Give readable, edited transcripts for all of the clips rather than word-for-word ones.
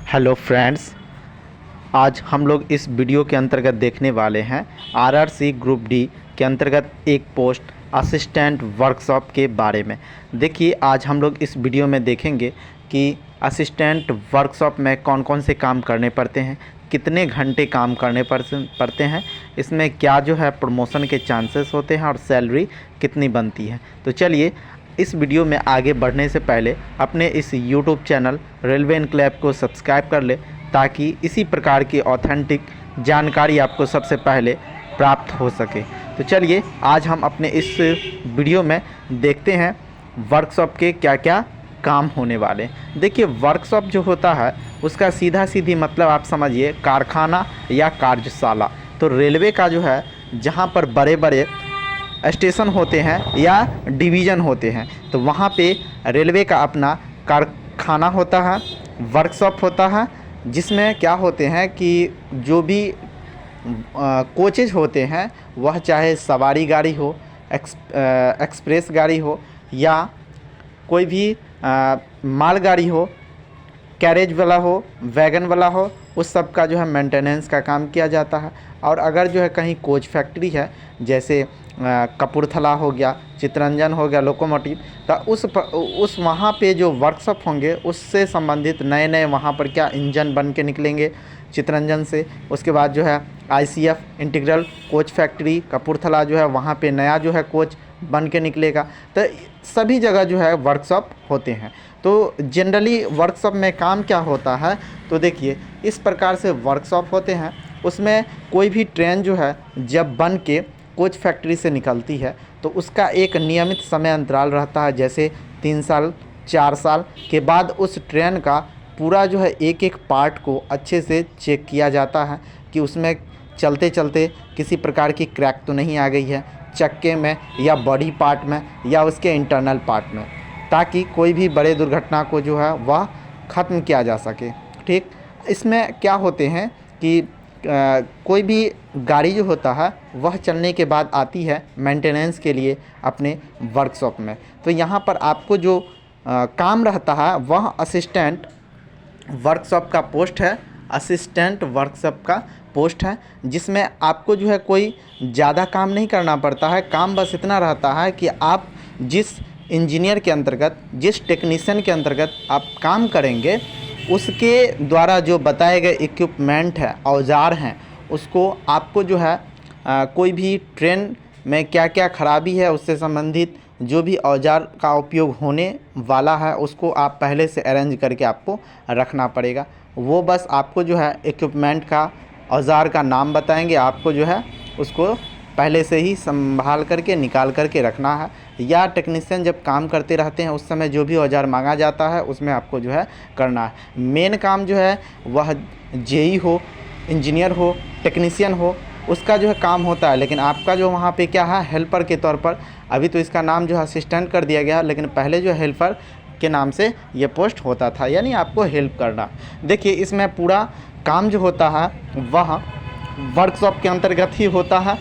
Hello friends, आज हम लोग इस वीडियो के अंतर्गत देखने वाले हैं आरआरसी ग्रुप डी के अंतर्गत एक पोस्ट असिस्टेंट वर्कशॉप के बारे में। देखिए, आज हम लोग इस वीडियो में देखेंगे कि असिस्टेंट वर्कशॉप में कौन कौन से काम करने पड़ते हैं, कितने घंटे काम करने पड़ते हैं, इसमें क्या जो है प्रमोशन के चांसेस होते हैं और सैलरी कितनी बनती है। तो चलिए, इस वीडियो में आगे बढ़ने से पहले अपने इस YouTube चैनल रेलवे इनक्लेव को सब्सक्राइब कर ले, ताकि इसी प्रकार की ऑथेंटिक जानकारी आपको सबसे पहले प्राप्त हो सके। तो चलिए, आज हम अपने इस वीडियो में देखते हैं वर्कशॉप के क्या क्या काम होने वाले हैं। देखिए, वर्कशॉप जो होता है उसका सीधा सीधी मतलब आप समझिए कारखाना या कार्यशाला। तो रेलवे का जो है, जहाँ पर बड़े बड़े स्टेशन होते हैं या डिवीज़न होते हैं, तो वहाँ पे रेलवे का अपना कारखाना होता है, वर्कशॉप होता है, जिसमें क्या होते हैं कि जो भी कोचेज होते हैं, वह चाहे सवारी गाड़ी हो, एक्सप्रेस गाड़ी हो या कोई भी मालगाड़ी हो, कैरेज वाला हो, वैगन वाला हो, उस सब का जो है मेंटेनेंस का काम किया जाता है। और अगर जो है कहीं कोच फैक्ट्री है, जैसे कपूरथला हो गया, चित्तरंजन हो गया, लोकोमोटिव, तो उस वहाँ पे जो वर्कशॉप होंगे उससे संबंधित नए नए वहाँ पर क्या इंजन बन के निकलेंगे चित्तरंजन से। उसके बाद जो है ICF integral coach factory Kapurthala जो है, वहाँ पे नया जो है कोच बन के निकलेगा। तो सभी जगह जो है वर्कशॉप होते हैं। तो जनरली वर्कशॉप में काम क्या होता है, तो देखिए इस प्रकार से वर्कशॉप होते हैं। उसमें कोई भी ट्रेन जो है जब बन के कोच फैक्ट्री से निकलती है, तो उसका एक नियमित समय अंतराल रहता है, जैसे 3 साल 4 साल के बाद उस ट्रेन का पूरा जो है एक एक पार्ट को अच्छे से चेक किया जाता है कि उसमें चलते चलते किसी प्रकार की क्रैक तो नहीं आ गई है चक्के में या बॉडी पार्ट में या उसके इंटरनल पार्ट में, ताकि कोई भी बड़े दुर्घटना को जो है वह ख़त्म किया जा सके। ठीक, इसमें क्या होते हैं कि कोई भी गाड़ी जो होता है वह चलने के बाद आती है मेंटेनेंस के लिए अपने वर्कशॉप में। तो यहाँ पर आपको जो काम रहता है वह असिस्टेंट वर्कशॉप का पोस्ट है, असिस्टेंट वर्कशॉप का पोस्ट है, जिसमें आपको जो है कोई ज़्यादा काम नहीं करना पड़ता है। काम बस इतना रहता है कि आप जिस इंजीनियर के अंतर्गत, जिस टेक्नीशियन के अंतर्गत आप काम करेंगे, उसके द्वारा जो बताए गए इक्विपमेंट है, औजार हैं, उसको आपको जो है कोई भी ट्रेन में क्या क्या खराबी है उससे संबंधित जो भी औजार का उपयोग होने वाला है, उसको आप पहले से अरेंज करके आपको रखना पड़ेगा। वो बस आपको जो है इक्विपमेंट का, औजार का नाम बताएंगे, आपको जो है उसको पहले से ही संभाल करके निकाल करके रखना है। या टेक्नीशियन जब काम करते रहते हैं उस समय जो भी औजार मांगा जाता है उसमें आपको जो है करना है। मेन काम जो है वह जेई हो, इंजीनियर हो, टेक्नीशियन हो, उसका जो है काम होता है। लेकिन आपका जो वहाँ पे क्या है, हेल्पर के तौर पर, अभी तो इसका नाम जो है असिस्टेंट कर दिया गया, लेकिन पहले जो हेल्पर के नाम से ये पोस्ट होता था, यानी आपको हेल्प करना। देखिए, इसमें पूरा काम जो होता है वह वर्कशॉप के अंतर्गत ही होता है।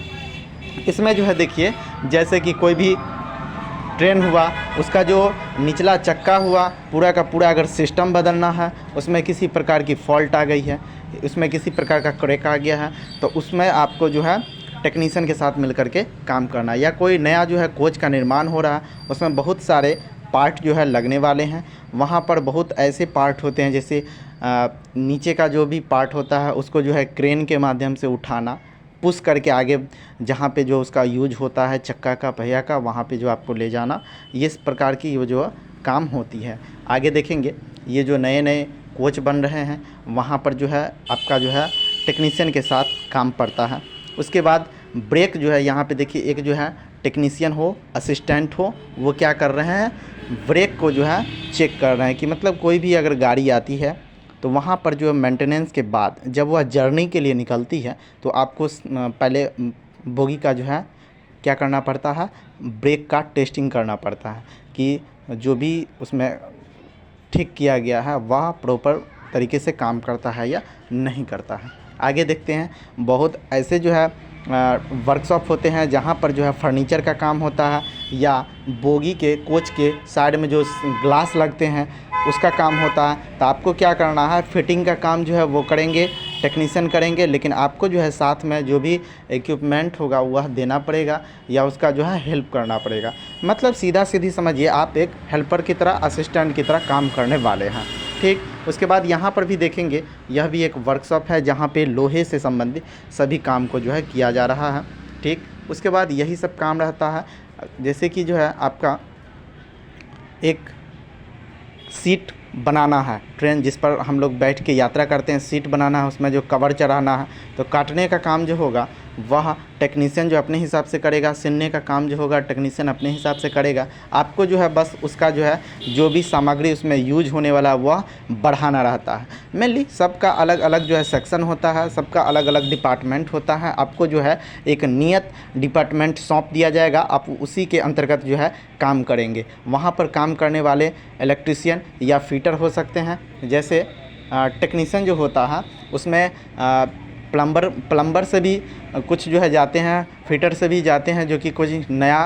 इसमें जो है देखिए, जैसे कि कोई भी ट्रेन हुआ, उसका जो निचला चक्का हुआ, पूरा का पूरा अगर सिस्टम बदलना है, उसमें किसी प्रकार की फॉल्ट आ गई है, उसमें किसी प्रकार का क्रैक आ गया है, तो उसमें आपको जो है टेक्नीशियन के साथ मिल करके काम करना। या कोई नया जो है कोच का निर्माण हो रहा है, उसमें बहुत सारे पार्ट जो है लगने वाले हैं, वहाँ पर बहुत ऐसे पार्ट होते हैं, जैसे नीचे का जो भी पार्ट होता है उसको जो है क्रेन के माध्यम से उठाना, पुश करके आगे जहाँ पे जो उसका यूज होता है चक्का का, पहिया का, वहाँ पे जो आपको ले जाना, ये इस प्रकार की वो जो काम होती है। आगे देखेंगे, ये जो नए नए कोच बन रहे हैं वहाँ पर जो है आपका जो है टेक्नीशियन के साथ काम पड़ता है। उसके बाद ब्रेक जो है, यहाँ पे देखिए एक जो है टेक्नीशियन हो, असिस्टेंट हो, वो क्या कर रहे हैं, ब्रेक को जो है चेक कर रहे हैं कि मतलब कोई भी अगर गाड़ी आती है तो वहाँ पर जो मेंटेनेंस के बाद जब वह जर्नी के लिए निकलती है, तो आपको पहले बोगी का जो है क्या करना पड़ता है, ब्रेक का टेस्टिंग करना पड़ता है कि जो भी उसमें ठीक किया गया है वह प्रॉपर तरीके से काम करता है या नहीं करता है। आगे देखते हैं, बहुत ऐसे जो है वर्कशॉप होते हैं जहाँ पर जो है फर्नीचर का काम होता है, या बोगी के कोच के साइड में जो ग्लास लगते हैं उसका काम होता है। तो आपको क्या करना है, फिटिंग का काम जो है वो करेंगे, टेक्नीशियन करेंगे, लेकिन आपको जो है साथ में जो भी इक्विपमेंट होगा वह देना पड़ेगा या उसका जो है हेल्प करना पड़ेगा। मतलब सीधा सीधी समझिए, आप एक हेल्पर की तरह, असिस्टेंट की तरह काम करने वाले हैं, ठीक। उसके बाद यहाँ पर भी देखेंगे, यह भी एक वर्कशॉप है जहाँ पे लोहे से संबंधित सभी काम को जो है किया जा रहा है, ठीक। उसके बाद यही सब काम रहता है, जैसे कि जो है आपका एक सीट बनाना है, ट्रेन जिस पर हम लोग बैठ के यात्रा करते हैं, सीट बनाना है, उसमें जो कवर चढ़ाना है, तो काटने का काम जो होगा वह टेक्नीशियन जो अपने हिसाब से करेगा, सिलने का काम जो होगा टेक्नीशियन अपने हिसाब से करेगा। आपको जो है बस उसका जो है जो भी सामग्री उसमें यूज होने वाला है वह बढ़ाना रहता है। मेनली सबका अलग अलग जो है सेक्शन होता है, सबका अलग अलग डिपार्टमेंट होता है। आपको जो है एक नियत डिपार्टमेंट सौंप दिया जाएगा, आप उसी के अंतर्गत जो है काम करेंगे। वहाँ पर काम करने वाले इलेक्ट्रीशियन या फिटर हो सकते हैं, जैसे टेक्नीशियन जो होता है उसमें प्लम्बर से भी कुछ जो है जाते हैं, फिटर से भी जाते हैं, जो कि कुछ नया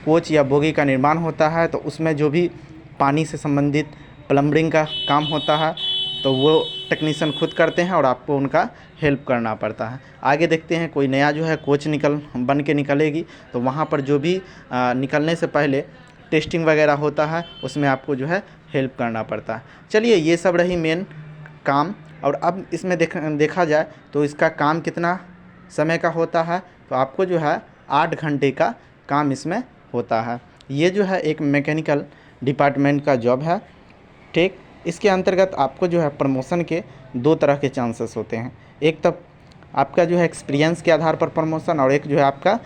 कोच या बोगी का निर्माण होता है, तो उसमें जो भी पानी से संबंधित प्लम्बरिंग का काम होता है तो वो टेक्नीशियन खुद करते हैं और आपको उनका हेल्प करना पड़ता है। आगे देखते हैं, कोई नया जो है कोच बन के निकलेगी, तो वहाँ पर जो भी निकलने से पहले टेस्टिंग वगैरह होता है, उसमें आपको जो है हेल्प करना पड़ता है। चलिए, ये सब रही मेन काम। और अब इसमें देखा जाए तो इसका काम कितना समय का होता है, तो आपको जो है 8 घंटे का काम इसमें होता है। ये जो है एक मैकेनिकल डिपार्टमेंट का जॉब है, ठीक। इसके अंतर्गत आपको जो है प्रमोशन के 2 तरह के चांसेस होते हैं। एक तो आपका जो है एक्सपीरियंस के आधार पर प्रमोशन, और एक जो है आपका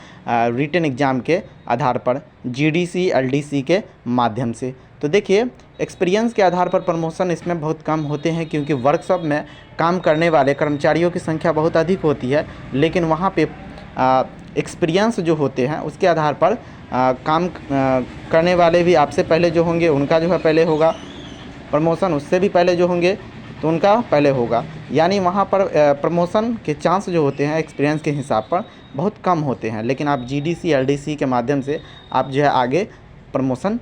रिटन एग्ज़ाम के आधार पर जीडीसी एलडीसी के माध्यम से। तो देखिए, एक्सपीरियंस के आधार पर प्रमोशन इसमें बहुत कम होते हैं, क्योंकि वर्कशॉप में काम करने वाले कर्मचारियों की संख्या बहुत अधिक होती है, लेकिन वहाँ पे एक्सपीरियंस जो होते हैं उसके आधार पर काम करने वाले भी आपसे पहले जो होंगे उनका जो है पहले होगा प्रमोशन, उससे भी पहले जो होंगे तो उनका पहले होगा। यानी वहाँ पर प्रमोशन के चांस जो होते हैं एक्सपीरियंस के हिसाब पर बहुत कम होते हैं, लेकिन आप जीडीसी एलडीसी के माध्यम से आप जो है आगे प्रमोशन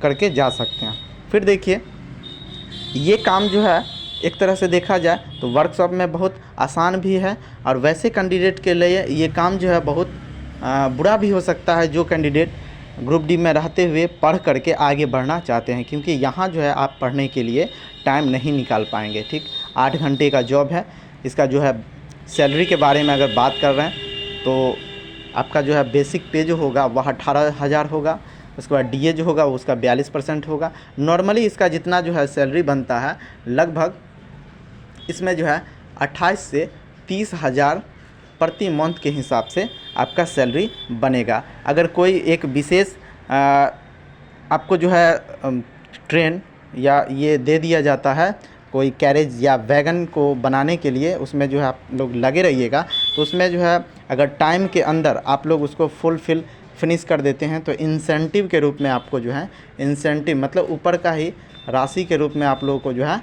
करके जा सकते हैं। फिर देखिए, ये काम जो है एक तरह से देखा जाए तो वर्कशॉप में बहुत आसान भी है, और वैसे कैंडिडेट के लिए ये काम जो है बहुत बुरा भी हो सकता है, जो कैंडिडेट ग्रुप डी में रहते हुए पढ़ करके आगे बढ़ना चाहते हैं, क्योंकि यहाँ जो है आप पढ़ने के लिए टाइम नहीं निकाल पाएंगे, ठीक। 8 घंटे का जॉब है। इसका जो है सैलरी के बारे में अगर बात कर रहे हैं तो आपका जो है बेसिक पे जो होगा वह 18,000 होगा। उसके बाद डीए जो होगा उसका 42% होगा। नॉर्मली इसका जितना जो है सैलरी बनता है, लगभग इसमें जो है 28 से 30,000 प्रति मंथ के हिसाब से आपका सैलरी बनेगा। अगर कोई एक विशेष आपको जो है ट्रेन या ये दे दिया जाता है, कोई कैरेज या वैगन को बनाने के लिए, उसमें जो है आप लोग लगे रहिएगा, तो उसमें जो है अगर टाइम के अंदर आप लोग उसको फिनिश कर देते हैं तो इंसेंटिव के रूप में आपको जो है इंसेंटिव मतलब ऊपर का ही राशि के रूप में आप लोगों को जो है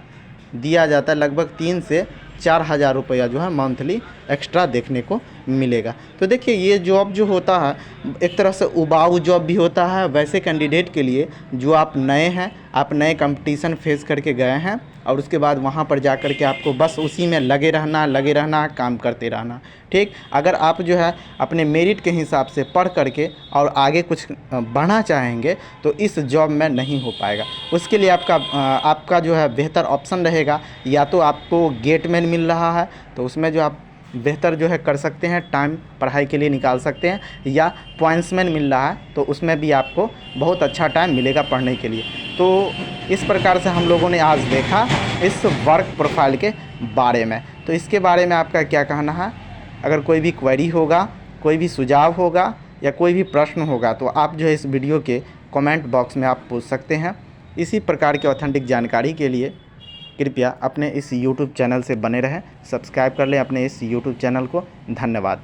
दिया जाता है। लगभग 3 से 4,000 रुपया जो है मंथली एक्स्ट्रा देखने को मिलेगा। तो देखिए, ये जॉब जो होता है एक तरह से उबाऊ जॉब भी होता है वैसे कैंडिडेट के लिए जो आप नए हैं, आप नए कंपटीशन फेस करके गए हैं, और उसके बाद वहाँ पर जा कर के आपको बस उसी में लगे रहना, काम करते रहना, ठीक। अगर आप जो है अपने मेरिट के हिसाब से पढ़ करके और आगे कुछ बढ़ना चाहेंगे तो इस जॉब में नहीं हो पाएगा। उसके लिए आपका जो है बेहतर ऑप्शन रहेगा, या तो आपको गेटमैन मिल रहा है तो उसमें जो आप बेहतर जो है कर सकते हैं, टाइम पढ़ाई के लिए निकाल सकते हैं, या पॉइंट्समैन मिल रहा है तो उसमें भी आपको बहुत अच्छा टाइम मिलेगा पढ़ने के लिए। तो इस प्रकार से हम लोगों ने आज देखा इस वर्क प्रोफाइल के बारे में। तो इसके बारे में आपका क्या कहना है? अगर कोई भी क्वेरी होगा, कोई भी सुझाव होगा या कोई भी प्रश्न होगा तो आप जो है इस वीडियो के कमेंट बॉक्स में आप पूछ सकते हैं। इसी प्रकार की ऑथेंटिक जानकारी के लिए कृपया अपने इस YouTube चैनल से बने रहें, सब्सक्राइब कर लें अपने इस YouTube चैनल को। धन्यवाद।